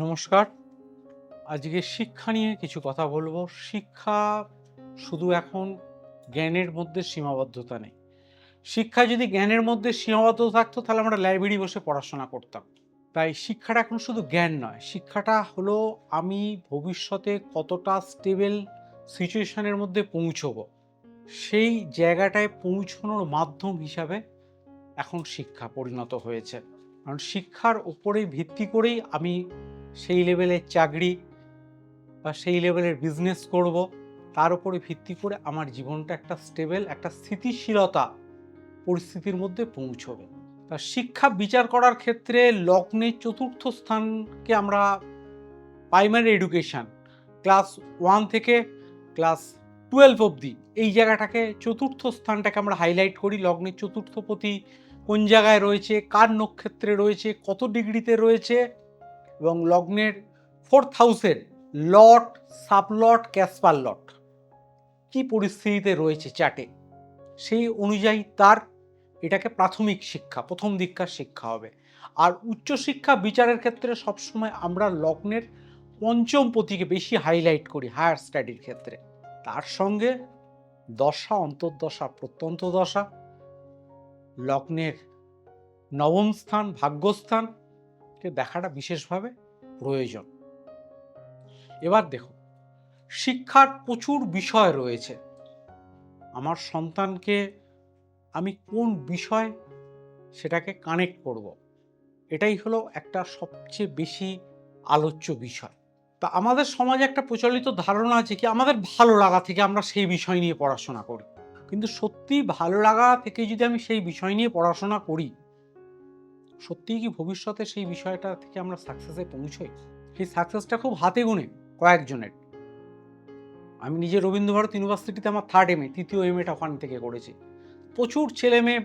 নমস্কার। আজকে শিক্ষা নিয়ে কিছু কথা বলবো। শিক্ষা শুধু এখন জ্ঞানের মধ্যে সীমাবদ্ধতা নেই। শিক্ষা যদি জ্ঞানের মধ্যে সীমাবদ্ধ থাকতো তাহলে আমরা লাইব্রেরি বসে পড়াশোনা করতাম। তাই শিক্ষাটা এখন শুধু জ্ঞান নয়, শিক্ষাটা হলো আমি ভবিষ্যতে কতটা স্টেবল সিচুয়েশনের মধ্যে পৌঁছবো, সেই জায়গাটায় পৌঁছানোর মাধ্যম হিসাবে এখন শিক্ষা পরিণত হয়েছে। কারণ শিক্ষার উপরেই ভিত্তি করেই আমি সেই লেভেলের চাকরি বা সেই লেভেলের বিজনেস করব, তার উপরে ভিত্তি করে আমার জীবনটা একটা স্টেবল, একটা স্থিতিশীলতা পরিস্থিতির মধ্যে পৌঁছবে। তা শিক্ষা বিচার করার ক্ষেত্রে লগ্নের চতুর্থ স্থানকে আমরা প্রাইমারি এডুকেশন ক্লাস 1 থেকে ক্লাস 12 অবধি এই জায়গাটাকে চতুর্থ স্থানটাকে আমরা হাইলাইট করি। লগ্নের চতুর্থপতি কোন জায়গায় রয়েছে, কার নক্ষত্রে রয়েছে, কত ডিগ্রিতে রয়েছে, এবং লগ্নের 4th হাউসের লট, সাবলট, ক্যাসপার লট কি পরিস্থিতিতে রয়েছে চার্টে, সেই অনুযায়ী তার এটাকে প্রাথমিক শিক্ষা, প্রথম দিককার শিক্ষা হবে। আর উচ্চশিক্ষা বিচারের ক্ষেত্রে সবসময় আমরা লগ্নের পঞ্চম পতিকে বেশি হাইলাইট করি হায়ার স্টাডির ক্ষেত্রে। তার সঙ্গে দশা, অন্তর্দশা, প্রত্যন্ত দশা, লগ্নের নবম স্থান, ভাগ্যস্থানকে দেখাটা বিশেষভাবে প্রয়োজন। এবার দেখো, শিক্ষার প্রচুর বিষয় রয়েছে। আমার সন্তানকে আমি কোন বিষয় সেটাকে কানেক্ট করব, এটাই হলো একটা সবচেয়ে বেশি আলোচ্য বিষয়। তা আমাদের সমাজে একটা প্রচলিত ধারণা আছে কি আমাদের ভালো লাগা থেকে আমরা সেই বিষয় নিয়ে পড়াশোনা করি। কিন্তু সত্যি ভালো লাগা থেকে যদি আমি সেই বিষয় নিয়ে পড়াশোনা করি, সত্যিই কি ভবিষ্যতে সেই বিষয়টা থেকে আমরা সাকসেসে পৌঁছই? সেই সাকসেসটা খুব হাতে গোনে কয়েকজনের। আমি নিজে রবীন্দ্রভারতী ইউনিভার্সিটিতে আমার 3rd MA, তৃতীয় MA-টা ওখান থেকে করেছি। প্রচুর ছেলে মেয়ে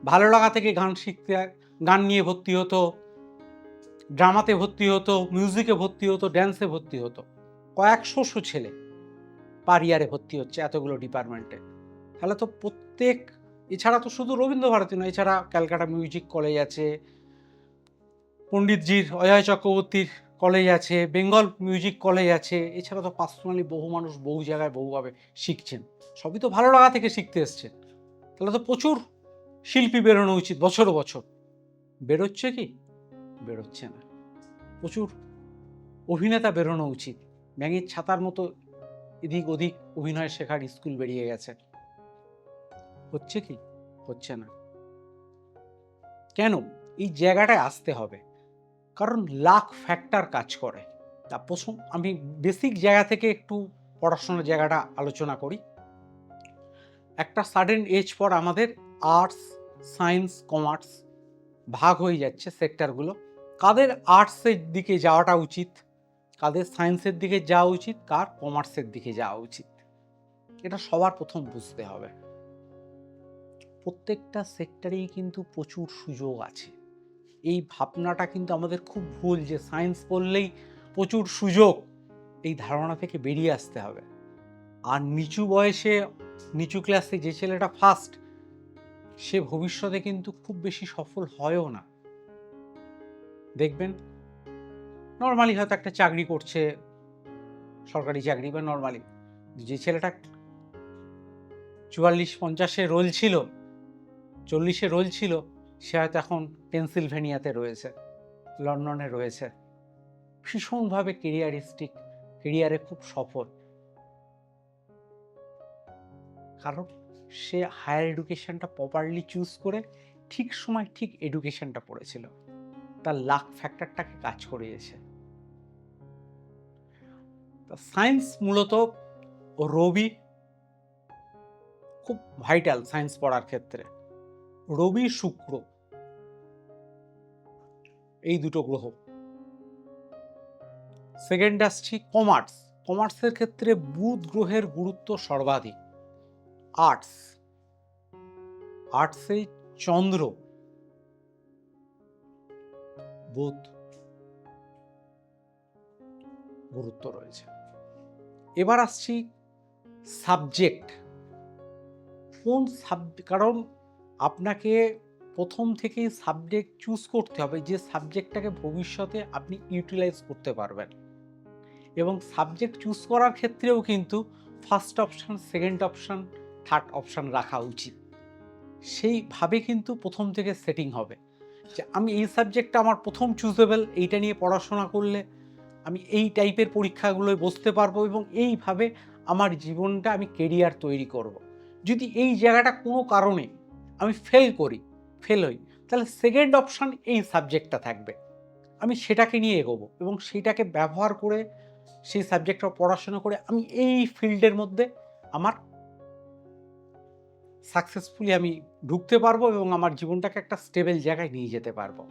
ভালো লাগা থেকে গান শিখতে, গান নিয়ে ভর্তি হতো, ড্রামাতে ভর্তি হতো, মিউজিকে ভর্তি হতো, ড্যান্সে ভর্তি হতো। কয়েকশো ছেলে পার ইয়ারে ভর্তি হচ্ছে এতগুলো ডিপার্টমেন্টে। তাহলে তো প্রত্যেক, এছাড়া তো শুধু রবীন্দ্রভারতী নয়, এছাড়া ক্যালকাটা মিউজিক কলেজ আছে, পণ্ডিতজির অজয় চক্রবর্তীর কলেজ আছে, বেঙ্গল মিউজিক কলেজ আছে, এছাড়া তো পার্সোনালি বহু মানুষ বহু জায়গায় বহুভাবে শিখছেন। সবই তো ভালো লাগা থেকে শিখতে এসছেন। তাহলে তো প্রচুর শিল্পী বেরোনো উচিত, বছর বছর। বেরোচ্ছে কি? বেরোচ্ছে না। প্রচুর অভিনেতা বেরোনো উচিত। ব্যাঙের ছাতার মতো এদিক ওদিক অভিনয় শেখার স্কুল বেরিয়ে গেছে। হচ্ছে কি? হচ্ছে না। কেন? এই জায়গাটায় আসতে হবে। কারণ লাক ফ্যাক্টর কাজ করে। তা প্রথম আমি বেসিক জায়গা থেকে একটু পড়াশোনার জায়গাটা আলোচনা করি। একটা সার্টেন এজ পর আমাদের আর্টস, সায়েন্স, কমার্স ভাগ হয়ে যাচ্ছে সেক্টরগুলো। কাদের আর্টসের দিকে যাওয়াটা উচিত, কাদের সায়েন্সের দিকে যাওয়া উচিত, কার কমার্সের দিকে যাওয়া উচিত, এটা সবার প্রথম বুঝতে হবে। প্রত্যেকটা সেক্টরেই কিন্তু প্রচুর সুযোগ আছে। এই ভাবনাটা কিন্তু আমাদের খুব ভুল যে সায়েন্স পড়লেই প্রচুর সুযোগ, এই ধারণা থেকে বেরিয়ে আসতে হবে। আর নিচু বয়সে, নিচু ক্লাসে যে ছেলেটা ফার্স্ট, সে ভবিষ্যতে কিন্তু খুব বেশি সফল হয়ও না। দেখবেন নর্মালি হয়তো একটা চাকরি করছে, সরকারি চাকরি, বা নর্মালি যে ছেলেটা 44-50-এ রোল ছিল, 40-এ রোল ছিল, সে হয়তো এখন পেনসিলভেনিয়াতে রয়েছে, লন্ডনে রয়েছে, ভীষণভাবে কেরিয়ারিস্টিক, কেরিয়ারে খুব সফল। কারণ সে হায়ার এডুকেশনটা প্রপারলি চুজ করে ঠিক সময় ঠিক এডুকেশনটা পড়েছিল, তার লাক ফ্যাক্টরটাকে কাজ করিয়েছে। সায়েন্স মূলত রবি খুব ভাইটাল সায়েন্স পড়ার ক্ষেত্রে। রবি, শুক্র, এই দুটো গ্রহ। সেকেন্ড আসছি কমার্স। কমার্সের ক্ষেত্রে বুধ গ্রহের গুরুত্ব সর্বাধিক। আর্টস, আর্টসে চন্দ্র, বুধ গুরুত্ব রয়েছে। এবার আসছি সাবজেক্ট। কোন সাবজেক্ট, কারণ আপনাকে প্রথম থেকেই সাবজেক্ট চুজ করতে হবে যে সাবজেক্টটাকে ভবিষ্যতে আপনি ইউটিলাইজ করতে পারবেন। এবং সাবজেক্ট চুজ করার ক্ষেত্রেও কিন্তু first option, second option, third option রাখা উচিত। সেইভাবে কিন্তু প্রথম থেকে সেটিং হবে যে আমি এই সাবজেক্টটা আমার প্রথম চুজেবল, এইটা নিয়ে পড়াশোনা করলে আমি এই টাইপের পরীক্ষাগুলোয় বসতে পারবো এবং এইভাবে আমার জীবনটা আমি কেরিয়ার তৈরি করব। যদি এই জায়গাটা কোনো কারণে আমি ফেল হই, তাহলে সেকেন্ড অপশান এই সাবজেক্টটা থাকবে, আমি সেটাকে নিয়ে এগোবো এবং সেটাকে ব্যবহার করে সেই সাবজেক্টটা পড়াশোনা করে আমি এই ফিল্ডের মধ্যে আমার সাকসেসফুলি আমি ঢুকতে পারবো এবং আমার জীবনটাকে একটা স্টেবল জায়গায় নিয়ে যেতে পারবো।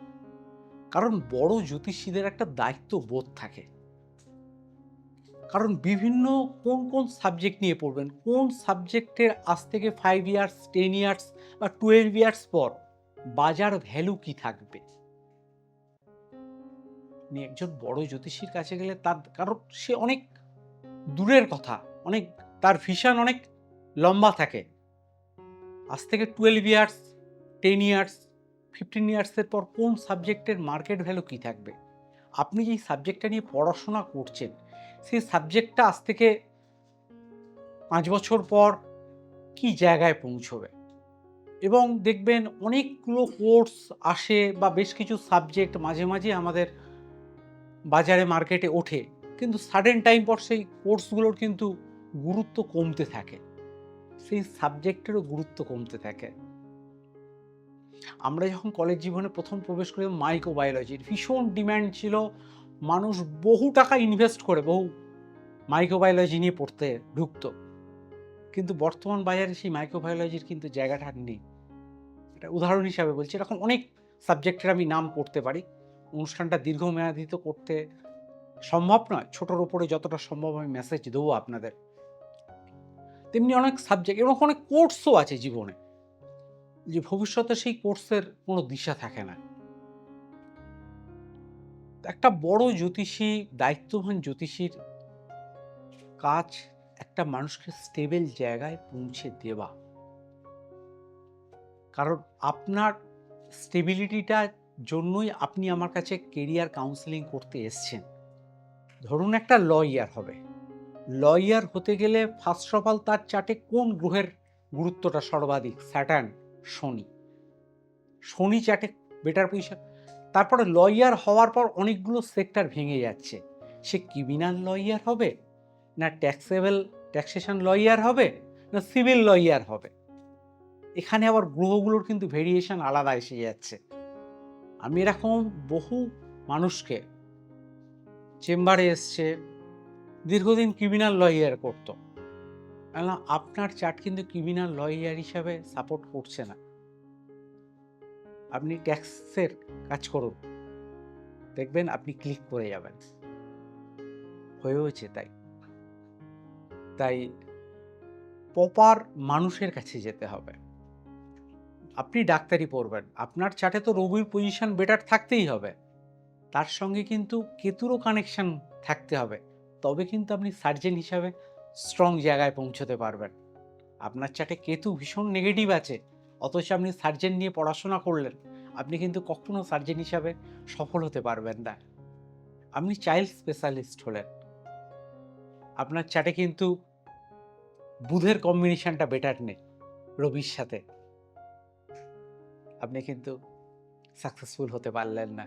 কারণ বড় জ্যোতিষীদের একটা দায়িত্ব বোধ থাকে, কারণ বিভিন্ন কোন সাবজেক্ট নিয়ে পড়বেন, কোন সাবজেক্টের আজ থেকে 5 ইয়ার্স, 10 ইয়ার্স বা 12 ইয়ার্স পর বাজার ভ্যালু কি থাকবে। আপনি একজন বড় জ্যোতিষীর কাছে গেলে তার, কারণ সে অনেক দূরের কথা, অনেক, তার ভিশন অনেক লম্বা থাকে। আজ থেকে 12 ইয়ার্স, 10 ইয়ার্স, 15 ইয়ার্সের পর কোন সাবজেক্টের মার্কেট ভ্যালু কী থাকবে। আপনি যেই সাবজেক্টটা নিয়ে পড়াশোনা করছেন সেই সাবজেক্টটা আজ থেকে 5 বছর পর কি জায়গায় পৌঁছবে। এবং দেখবেন অনেকগুলো কোর্স আসে বা বেশ কিছু সাবজেক্ট মাঝে মাঝে আমাদের বাজারে মার্কেটে ওঠে, কিন্তু সাডেন টাইম পর সেই কোর্সগুলোর কিন্তু গুরুত্ব কমতে থাকে, সেই সাবজেক্টেরও গুরুত্ব কমতে থাকে। আমরা যখন কলেজ জীবনে প্রথম প্রবেশ করি মাইক্রোবায়োলজির ভীষণ ডিম্যান্ড ছিল, মানুষ বহু টাকা ইনভেস্ট করে বহু মাইক্রোবায়োলজি নিয়ে পড়তে ঢুকতো, কিন্তু বর্তমান বাজারে সেই মাইক্রোবায়োলজির কিন্তু জায়গাটা আর নেই। এটা উদাহরণ হিসাবে বলছি, এরকম অনেক সাবজেক্টের আমি নাম করতে পারি। অনুষ্ঠানটা দীর্ঘমেয়াদী তো করতে সম্ভব নয়, ছোটোর ওপরে যতটা সম্ভব আমি মেসেজ দেবো আপনাদের। তেমনি অনেক সাবজেক্ট এবং অনেক কোর্সও আছে জীবনে, যে ভবিষ্যতে সেই কোর্সের কোনো দিশা থাকে না। একটা বড় জ্যোতিষী, দায়িত্ববান জ্যোতিষীর কাজ একটা মানুষকে স্টেবল জায়গায় পৌঁছে দেওয়া। কারণ আপনার স্টেবিলিটিটার জন্যই আপনি আমার কাছে কেরিয়ার কাউন্সেলিং করতে এসছেন। ধরুন একটা লয়ার হবে, লয়ার হতে গেলে ফার্স্ট অফ অল তার চার্টে কোন গ্রহের গুরুত্বটা সর্বাধিক, স্যাটার্ন, শনি। শনি চার্টে বেটার পজিশন। তারপরে লয়ার হওয়ার পর অনেকগুলো সেক্টর ভেঙে যাচ্ছে, সে ক্রিমিনাল লয়ার হবে, না ট্যাক্সেশন লয়ার হবে, না সিভিল লয়ার হবে। এখানে আবার গ্রহগুলোর কিন্তু ভেরিয়েশন আলাদা এসে যাচ্ছে। আমি এরকম বহু মানুষকে চেম্বারে এসছে, দীর্ঘদিন ক্রিমিনাল লয়ার করতো, আপনার চার্ট কিন্তু ক্রিমিনাল লয়ার হিসাবে সাপোর্ট করছে না, আপনি ট্যাক্সের কাজ করুন, দেখবেন আপনি ক্লিক করে যাবেন। হয়েছে তাই প্রপার মানুষের কাছে যেতে হবে। আপনি ডাক্তারি পড়বেন, আপনার চার্টে তো রবির পজিশন বেটার থাকতেই হবে, তার সঙ্গে কিন্তু কেতুরও কানেকশন থাকতে হবে, তবে কিন্তু আপনি সার্জেন হিসাবে স্ট্রং জায়গায় পৌঁছতে পারবেন। আপনার চার্টে কেতু ভীষণ নেগেটিভ আছে, অথচ আপনি সার্জেন নিয়ে পড়াশোনা করলেন, আপনি কিন্তু কখনো সার্জেন হিসাবে সফল হতে পারবেন না। আপনি চাইল্ড স্পেশালিস্ট হলেন, আপনার চার্টে কিন্তু বুধের কম্বিনেশনটা বেটার নেই রবির সাথে, আপনি কিন্তু সাকসেসফুল হতে পারলেন না।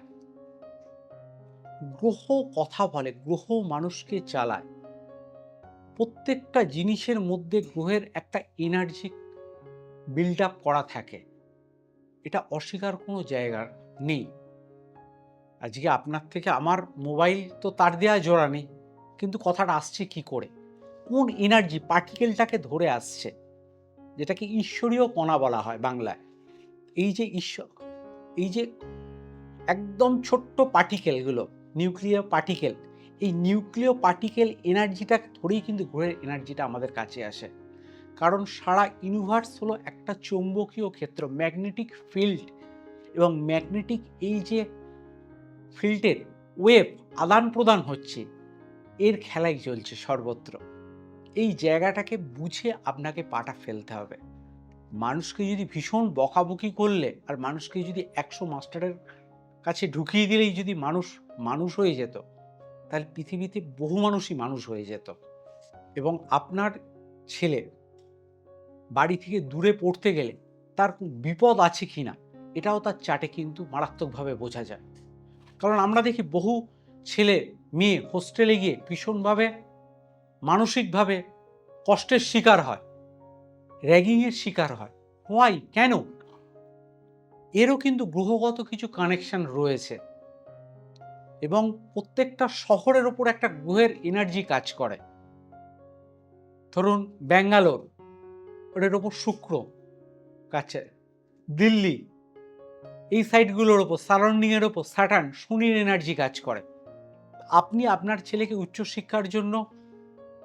গ্রহ কথা বলে, গ্রহ মানুষকে চালায়, প্রত্যেকটা জিনিসের মধ্যে গ্রহের একটা এনার্জি বিল্ড আপ করা থাকে, এটা অস্বীকার কোনো জায়গা নেই। আজকে আপনার থেকে আমার মোবাইল তো তার দেওয়া জোড়া নেই, কিন্তু কথাটা আসছে কি করে, কোন এনার্জি পার্টিকেলটাকে ধরে আসছে, যেটাকে ঈশ্বরীয় কণা বলা হয় বাংলায়। এই যে একদম ছোট্ট পার্টিকেলগুলো, নিউক্লিয়ার পার্টিকেল, এই নিউক্লিয় পার্টিকেল এনার্জিটা ধরেই কিন্তু গ্রহের এনার্জিটা আমাদের কাছে আসে। কারণ সারা ইউনিভার্স হলো একটা চৌম্বকীয় ক্ষেত্র, ম্যাগনেটিক ফিল্ড, এবং ম্যাগনেটিক এই যে ফিল্ডের ওয়েভ আদান প্রদান হচ্ছে, এর খেলাই চলছে সর্বত্র। এই জায়গাটাকে বুঝে আপনাকে পাটা ফেলতে হবে। মানুষকে যদি ভীষণ বকাবকি করলে আর মানুষকে যদি 100 মাস্টারের কাছে ঢুকিয়ে দিলেই যদি মানুষ হয়ে যেত, তাহলে পৃথিবীতে বহু মানুষই মানুষ হয়ে যেত। এবং আপনার ছেলে বাড়ি থেকে দূরে পড়তে গেলে তার বিপদ আছে কিনা এটাও তার চার্টে কিন্তু মারাত্মকভাবে বোঝা যায়। কারণ আমরা দেখি বহু ছেলে মেয়ে হোস্টেলে গিয়ে ভীষণভাবে মানসিকভাবে কষ্টের শিকার হয়, র্যাগিংয়ের শিকার হয়। হোয়াই, কেন? এরও কিন্তু গ্রহগত কিছু কানেকশন রয়েছে এবং প্রত্যেকটা শহরের ওপর একটা গ্রহের এনার্জি কাজ করে। ধরুন ব্যাঙ্গালোর, ওটার ওপর শুক্র কাছে, দিল্লি, এই সাইটগুলোর ওপর সারাউন্ডিংয়ের ওপর স্যাটার্ন, শনির এনার্জি কাজ করে। আপনি আপনার ছেলেকে উচ্চশিক্ষার জন্য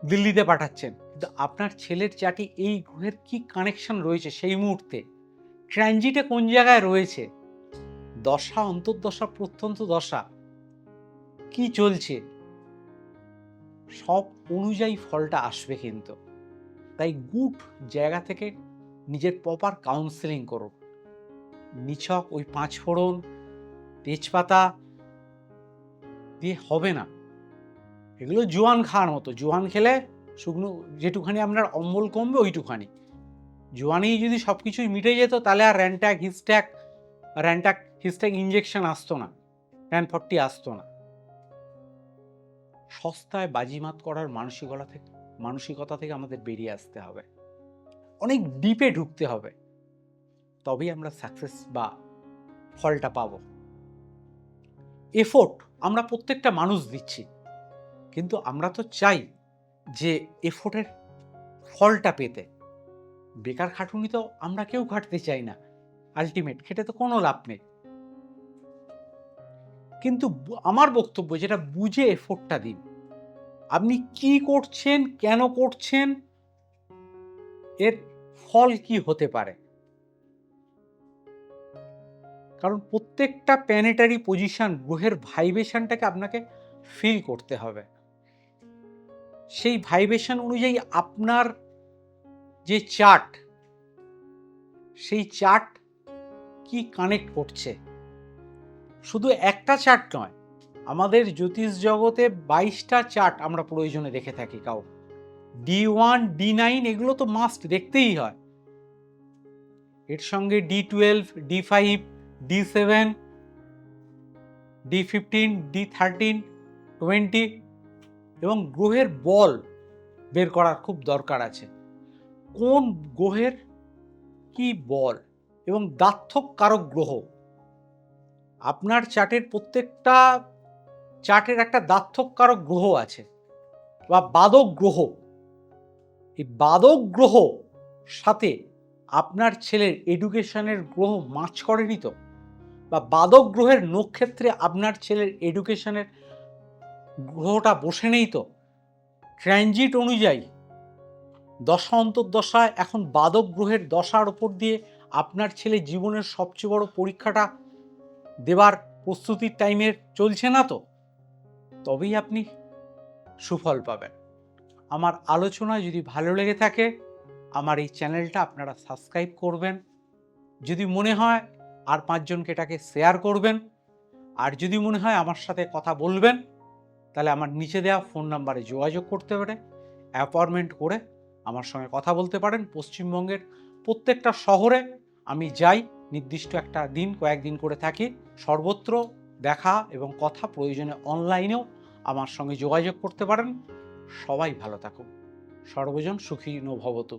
দিল্লিতে পাঠাচ্ছেন, কিন্তু আপনার ছেলের চার্টে এই গ্রহের কি কানেকশন রয়েছে সেই মুহূর্তে, ট্রানজিটে কোন জায়গায় রয়েছে, দশা, অন্তর্দশা, প্রত্যন্ত দশা কি চলছে, সব অনুযায়ী ফলটা আসবে। কিন্তু তাই গুড জায়গা থেকে নিজের প্রপার কাউন্সেলিং করুন। নিছক ওই 5 ফোড়ন তেজপাতা দিয়ে হবে না। এগুলো জোয়ান খাওয়ার মতো। জোয়ান খেলে শুকনো যেটুখানি আপনার অম্বল কমবে ওইটুখানি। জোয়ানেই যদি সব কিছুই মিটে যেত তাহলে আর র্যান্টাক হিস্ট্যাক ইঞ্জেকশন আসতো না, RAN40 আসতো না। সস্তায় বাজিমাত করার মানসিকতা থেকে আমাদের বেরিয়ে আসতে হবে, অনেক ডিপে ঢুকতে হবে, তবেই আমরা সাকসেস বা ফলটা পাবো। এফোর্ট আমরা প্রত্যেকটা মানুষ দিচ্ছি, কিন্তু আমরা তো চাই যে এফোর্টের ফলটা পেতে। বেকার খাটুনি তো আমরা কেউ খাটতে চাই না, আলটিমেট খেটে তো কোনো লাভ নেই। কিন্তু আমার বক্তব্য যেটা, বুঝে এফোর্টটা দিন। আপনি কি করছেন, কেন করছেন, এর ফল কি হতে পারে। কারণ প্রত্যেকটা প্ল্যানেটারি পজিশন, গ্রহের ভাইব্রেশনটাকে আপনাকে ফিল করতে হবে। সেই ভাইব্রেশন অনুযায়ী আপনার যে চার্ট, সেই চার্ট কি কানেক্ট করছে। শুধু একটা চার্ট নয়, আমাদের জ্যোতিষ জগতে 22টা চার্ট আমরা প্রয়োজনে দেখে থাকি। D1, D9 এগুলো তো মাস্ট দেখতেই হয়। এর সঙ্গে D12, D5, D7, D15, D13, 20 এবং গ্রহের বল বের করার খুব দরকার আছে। কোন গ্রহের কি বল এবং দ্বার্থক কারক গ্রহ। আপনার চার্টের প্রত্যেকটা চার্টের একটা দ্বার্থক কারক গ্রহ আছে বা বাদক গ্রহ। এই বাদক গ্রহ সাথে আপনার ছেলের এডুকেশনের গ্রহ মাচ করেনি তো, বা বাদক গ্রহের নক্ষত্রে আপনার ছেলের এডুকেশনের গ্রহটা বসে নেই তো। ট্রানজিট অনুযায়ী দশা অন্তর্দশায় এখন বাদক গ্রহের দশার ওপর দিয়ে আপনার ছেলে জীবনের সবচেয়ে বড় পরীক্ষাটা দেবার প্রস্তুতির টাইমের চলছে না তো, তবেই আপনি সুফল পাবেন। আমার আলোচনা যদি ভালো লেগে থাকে আমার এই চ্যানেলটা আপনারা সাবস্ক্রাইব করবেন। যদি মনে হয় আর 5 জনকে এটাকে শেয়ার করবেন। আর যদি মনে হয় আমার সাথে কথা বলবেন, তাহলে আমার নিচে দেওয়া ফোন নাম্বারে যোগাযোগ করতে পারে, অ্যাপয়েন্টমেন্ট করে আমার সঙ্গে কথা বলতে পারেন। পশ্চিমবঙ্গের প্রত্যেকটা শহরে আমি যাই, নির্দিষ্ট একটা দিন, কয়েকদিন করে থাকি। সর্বত্র দেখা এবং কথা, প্রয়োজনে অনলাইনেও আমার সঙ্গে যোগাযোগ করতে পারেন। সবাই ভালো থাকুন। সর্বজন সুখিনো ভবতু।